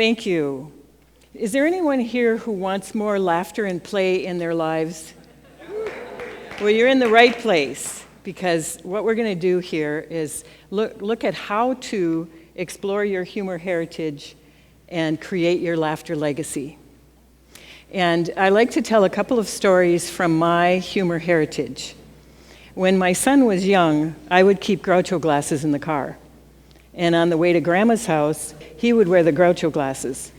Thank you. Is there anyone here who wants more laughter and play in their lives? Well, you're in the right place, because what we're going to do here is look at how to explore your humor heritage and create your laughter legacy. And I like to tell a couple of stories from my humor heritage. When my son was young, I would keep Groucho glasses in the car. And on the way to Grandma's house, he would wear the Groucho glasses.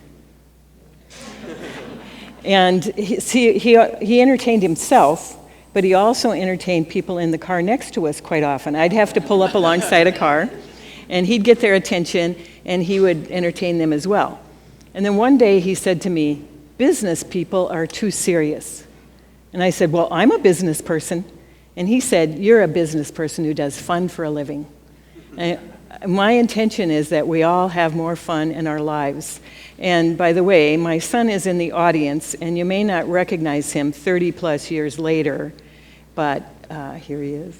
And he entertained himself, but he also entertained people in the car next to us quite often. I'd have to pull up alongside a car, and he'd get their attention, and he would entertain them as well. And then one day he said to me, "Business people are too serious." And I said, "Well, I'm a business person." And he said, "You're a business person who does fun for a living." And my intention is that we all have more fun in our lives. And by the way, my son is in the audience, and you may not recognize him 30 plus years later, but here he is.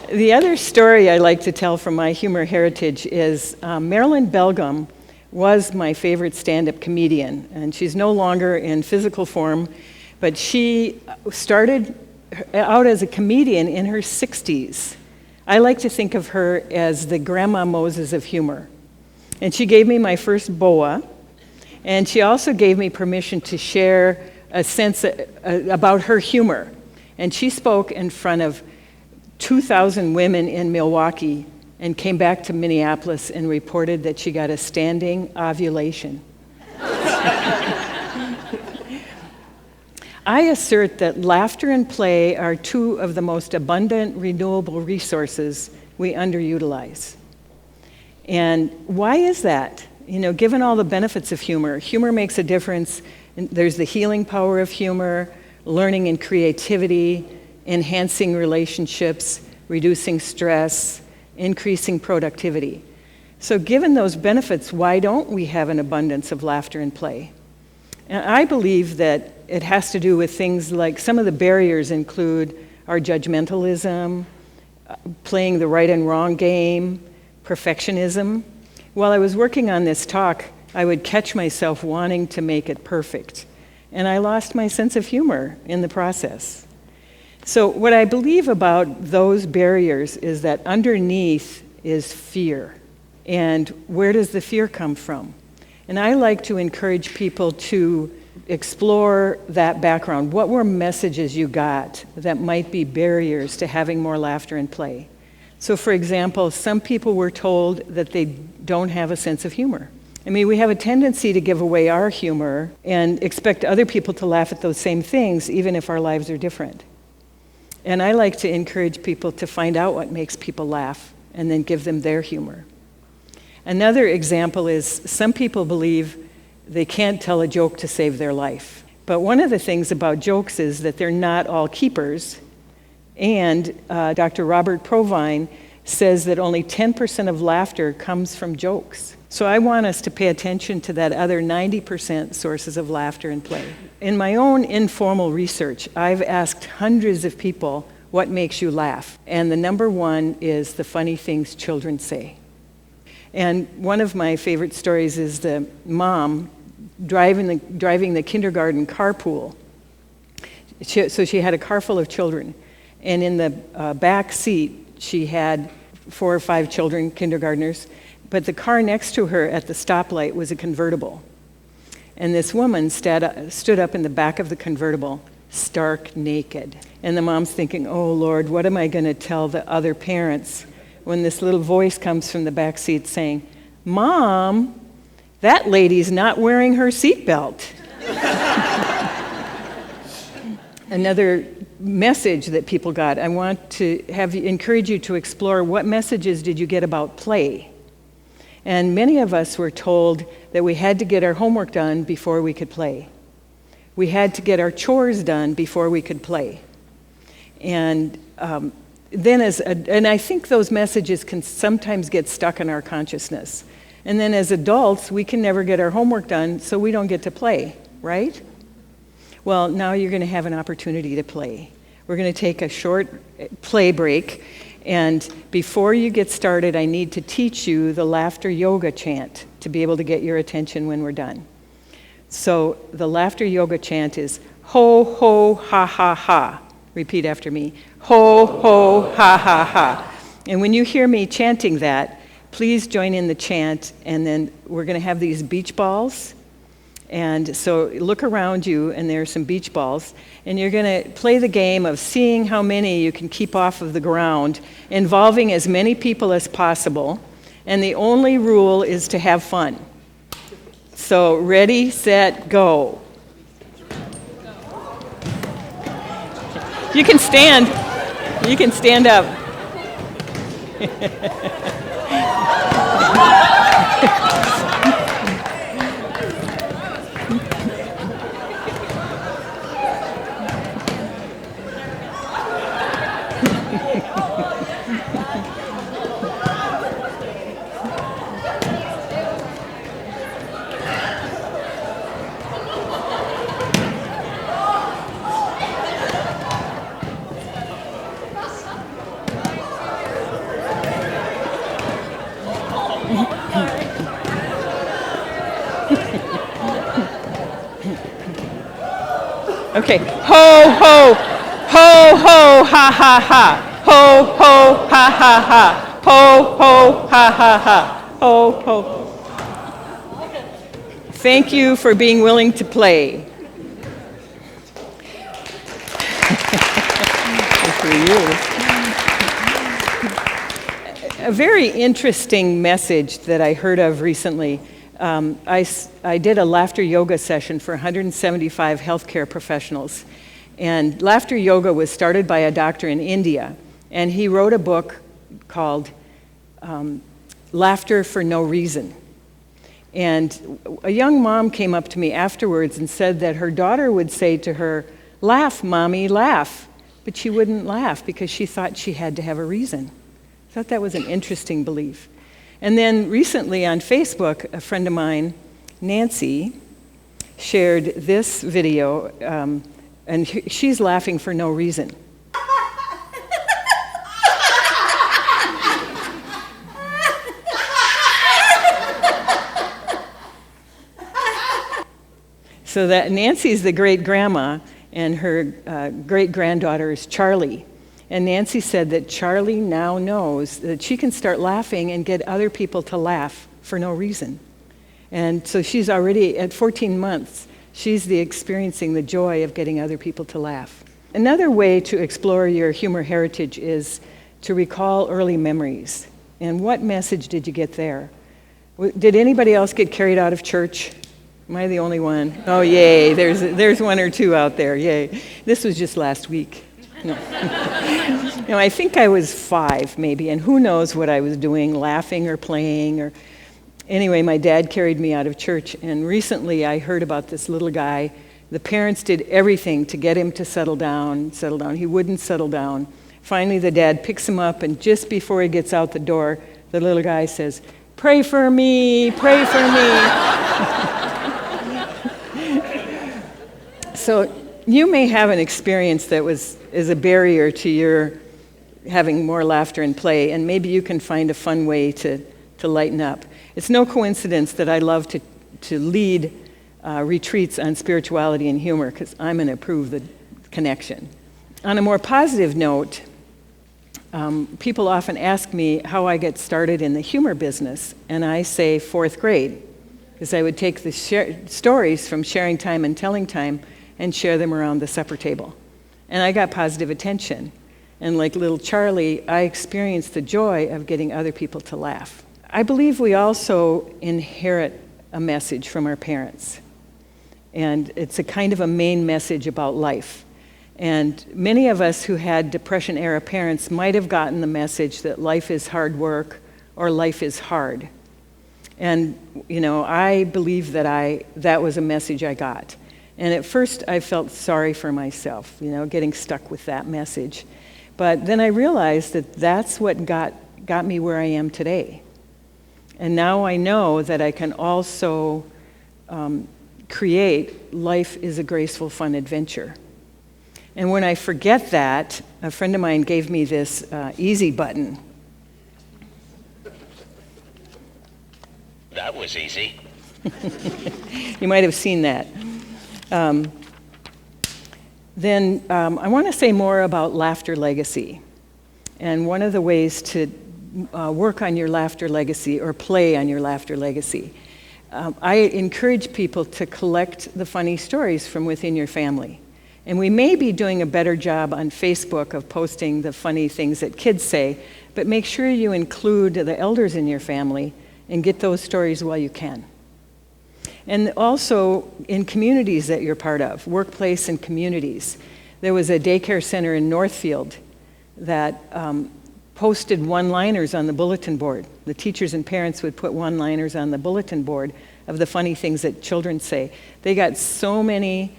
The other story I like to tell from my humor heritage is Marilyn Belgum was my favorite stand-up comedian, and she's no longer in physical form, but she started out as a comedian in her 60s. I like to think of her as the Grandma Moses of humor. And she gave me my first boa, and she also gave me permission to share a sense about her humor. And she spoke in front of 2,000 women in Milwaukee and came back to Minneapolis and reported that she got a standing ovulation. I assert that laughter and play are two of the most abundant renewable resources we underutilize. And why is that? You know, given all the benefits of humor, humor makes a difference. There's the healing power of humor, learning and creativity, enhancing relationships, reducing stress, increasing productivity. So given those benefits, why don't we have an abundance of laughter and play? And I believe that it has to do with things like some of the barriers include our judgmentalism, playing the right and wrong game, perfectionism. While I was working on this talk, I would catch myself wanting to make it perfect. And I lost my sense of humor in the process. So what I believe about those barriers is that underneath is fear. And where does the fear come from? And I like to encourage people to explore that background. What were messages you got that might be barriers to having more laughter and play? So for example, some people were told that they don't have a sense of humor. I mean, we have a tendency to give away our humor and expect other people to laugh at those same things, even if our lives are different. And I like to encourage people to find out what makes people laugh and then give them their humor. Another example is some people believe they can't tell a joke to save their life. But one of the things about jokes is that they're not all keepers. And Dr. Robert Provine says that only 10% of laughter comes from jokes. So I want us to pay attention to that other 90% sources of laughter and play. In my own informal research, I've asked hundreds of people, what makes you laugh? And the number one is the funny things children say. And one of my favorite stories is the mom driving the kindergarten carpool. So she had a car full of children. And in the back seat, she had 4 or 5 children, kindergartners. But the car next to her at the stoplight was a convertible. And this woman stood up in the back of the convertible, stark naked. And the mom's thinking, oh, Lord, what am I going to tell the other parents when this little voice comes from the back seat saying, Mom, that lady's not wearing her seatbelt. Another message that people got, I want to encourage you to explore what messages did you get about play. And many of us were told that we had to get our homework done before we could play. We had to get our chores done before we could play. And and I think those messages can sometimes get stuck in our consciousness. And then as adults, we can never get our homework done, so we don't get to play, right? Well, now you're going to have an opportunity to play. We're going to take a short play break, And before you get started, I need to teach you the laughter yoga chant to be able to get your attention when we're done. So the laughter yoga chant is ho, ho, ha, ha, ha. Repeat after me. Ho, ho, ha, ha, ha. And when you hear me chanting that, please join in the chant, and then we're going to have these beach balls. And so look around you, and there are some beach balls, and you're going to play the game of seeing how many you can keep off of the ground, involving as many people as possible. And the only rule is to have fun. So ready, set, go. You can stand. You can stand up. Okay, ho, ho, ho, ho, ha, ha, ha, ho, ho, ha, ha, ha, ho, ho, ha, ha, ha, ho, ho. Thank you for being willing to play. For you. A very interesting message that I heard of recently. I did a laughter yoga session for 175 healthcare professionals. And laughter yoga was started by a doctor in India. And he wrote a book called Laughter for No Reason. And a young mom came up to me afterwards and said that her daughter would say to her, "Laugh, Mommy, laugh." But she wouldn't laugh because she thought she had to have a reason. I thought that was an interesting belief. And then recently on Facebook, a friend of mine, Nancy, shared this video, and she's laughing for no reason. So that Nancy's the great-grandma, and her great-granddaughter is Charlie. And Nancy said that Charlie now knows that she can start laughing and get other people to laugh for no reason. And so she's already, at 14 months, she's experiencing the joy of getting other people to laugh. Another way to explore your humor heritage is to recall early memories. And what message did you get there? Did anybody else get carried out of church? Am I the only one? Oh, yay, there's one or two out there, yay. This was just last week. No. I think I was 5 maybe, and who knows what I was doing, laughing or playing. Or anyway, my dad carried me out of church, and recently I heard about this little guy. The parents did everything to get him to settle down. He wouldn't settle down. Finally, the dad picks him up, and just before he gets out the door, the little guy says, "Pray for me, pray for me." So you may have an experience that is a barrier to your having more laughter and play, and maybe you can find a fun way to lighten up. It's no coincidence that I love to lead retreats on spirituality and humor, because I'm going to prove the connection. On a more positive note, people often ask me how I get started in the humor business, and I say 4th grade, because I would take the stories from Sharing Time and Telling Time and share them around the supper table. And I got positive attention. And like little Charlie, I experienced the joy of getting other people to laugh. I believe we also inherit a message from our parents. And it's a kind of a main message about life. And many of us who had Depression-era parents might have gotten the message that life is hard work or life is hard. And, I believe that was a message I got. And at first, I felt sorry for myself, getting stuck with that message. But then I realized that that's what got me where I am today. And now I know that I can also create life is a graceful, fun adventure. And when I forget that, a friend of mine gave me this easy button. That was easy. You might have seen that. Then I want to say more about laughter legacy. And one of the ways to work on your laughter legacy or play on your laughter legacy, I encourage people to collect the funny stories from within your family. And we may be doing a better job on Facebook of posting the funny things that kids say, but make sure you include the elders in your family and get those stories while you can. And also in communities that you're part of, workplace and communities. There was a daycare center in Northfield that posted one-liners on the bulletin board. The teachers and parents would put one-liners on the bulletin board of the funny things that children say. They got so many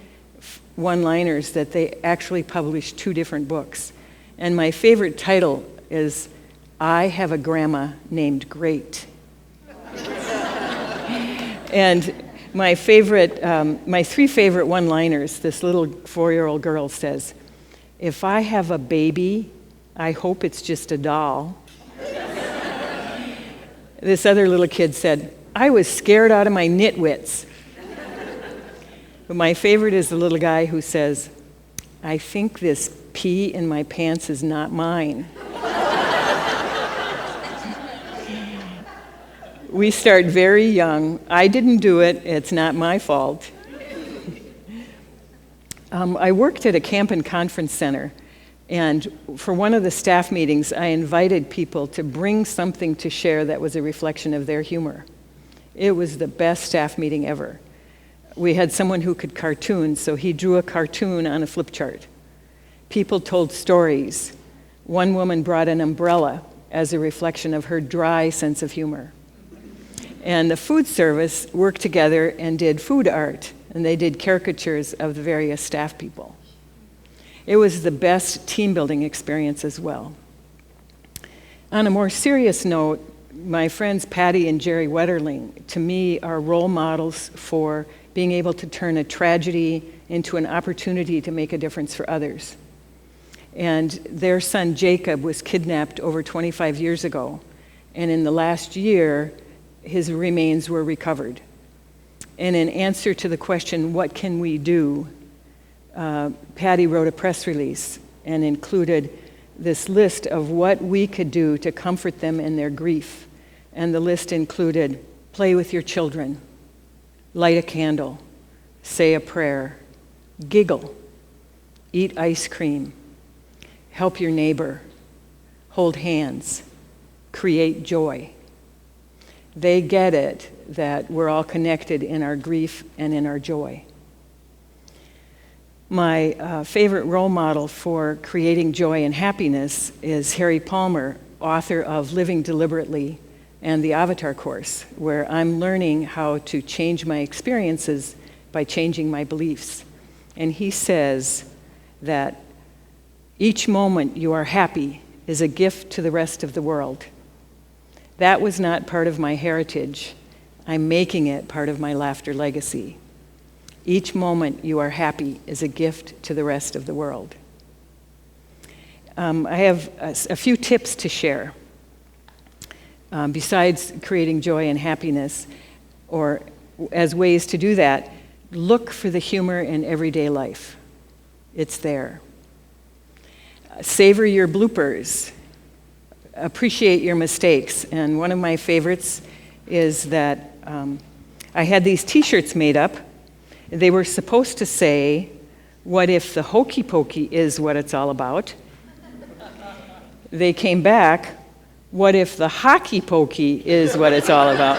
one-liners that they actually published 2 different books. And my favorite title is, I Have a Grandma Named Great. And my 3 favorite one-liners, this little 4-year-old girl says, if I have a baby, I hope it's just a doll. This other little kid said, I was scared out of my nitwits. But my favorite is the little guy who says, I think this pee in my pants is not mine. We start very young. I didn't do it. It's not my fault. I worked at a camp and conference center, and for one of the staff meetings, I invited people to bring something to share that was a reflection of their humor. It was the best staff meeting ever. We had someone who could cartoon, so he drew a cartoon on a flip chart. People told stories. One woman brought an umbrella as a reflection of her dry sense of humor. And the food service worked together and did food art, and they did caricatures of the various staff people. It was the best team building experience as well. On a more serious note, my friends Patty and Jerry Wetterling, to me, are role models for being able to turn a tragedy into an opportunity to make a difference for others. And their son Jacob was kidnapped over 25 years ago, and in the last year, his remains were recovered. And in answer to the question, what can we do, Patty wrote a press release and included this list of what we could do to comfort them in their grief. And the list included play with your children, light a candle, say a prayer, giggle, eat ice cream, help your neighbor, hold hands, create joy. They get it that we're all connected in our grief and in our joy. My favorite role model for creating joy and happiness is Harry Palmer, author of Living Deliberately and the Avatar Course, where I'm learning how to change my experiences by changing my beliefs. And he says that each moment you are happy is a gift to the rest of the world. That was not part of my heritage. I'm making it part of my laughter legacy. Each moment you are happy is a gift to the rest of the world. I have a few tips to share. Besides creating joy and happiness, or as ways to do that, look for the humor in everyday life. It's there. Savor your bloopers. Appreciate your mistakes. And one of my favorites is that I had these t-shirts made up. They were supposed to say, what if the hokey pokey is what it's all about? They came back, what if the hockey pokey is what it's all about?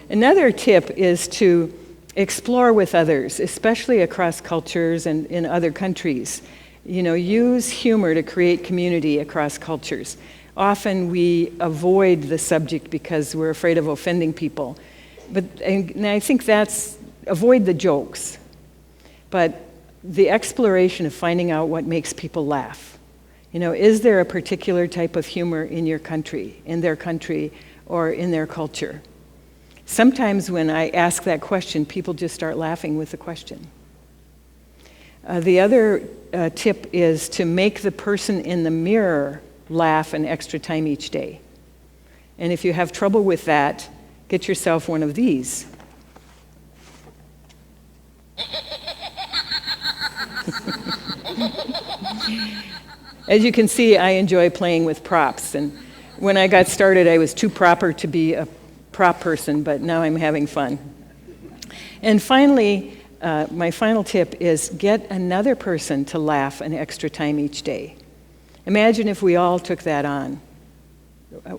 Another tip is to explore with others, especially across cultures and in other countries. You know, use humor to create community across cultures. Often we avoid the subject because we're afraid of offending people. And I think avoid the jokes. But the exploration of finding out what makes people laugh. You know, is there a particular type of humor in your country, in their country, or in their culture? Sometimes when I ask that question, people just start laughing with the question. The other tip is to make the person in the mirror laugh an extra time each day. And if you have trouble with that, get yourself one of these. As you can see, I enjoy playing with props. And when I got started, I was too proper to be a prop person, but now I'm having fun. And finally, my final tip is get another person to laugh an extra time each day. Imagine if we all took that on.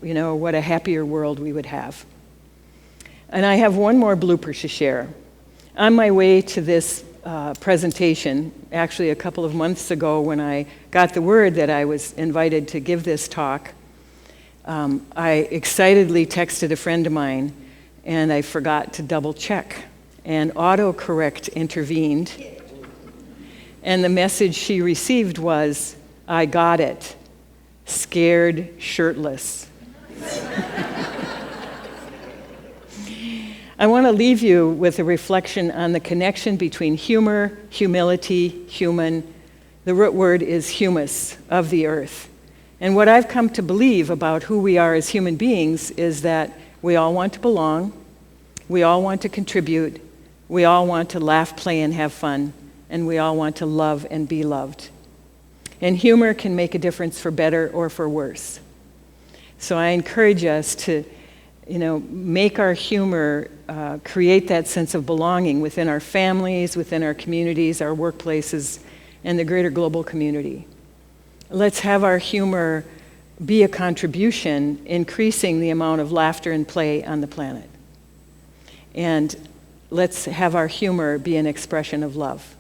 You know, what a happier world we would have. And I have one more blooper to share. On my way to this presentation, actually a couple of months ago when I got the word that I was invited to give this talk, I excitedly texted a friend of mine, and I forgot to double check. And autocorrect intervened. And the message she received was, "I got it. Scared shirtless." I want to leave you with a reflection on the connection between humor, humility, human. The root word is humus, of the earth. And what I've come to believe about who we are as human beings is that we all want to belong, we all want to contribute, we all want to laugh, play, and have fun, and we all want to love and be loved. And humor can make a difference for better or for worse. So I encourage us to, make our humor create that sense of belonging within our families, within our communities, our workplaces, and the greater global community. Let's have our humor be a contribution, increasing the amount of laughter and play on the planet. And let's have our humor be an expression of love.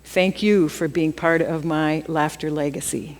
Thank you for being part of my laughter legacy.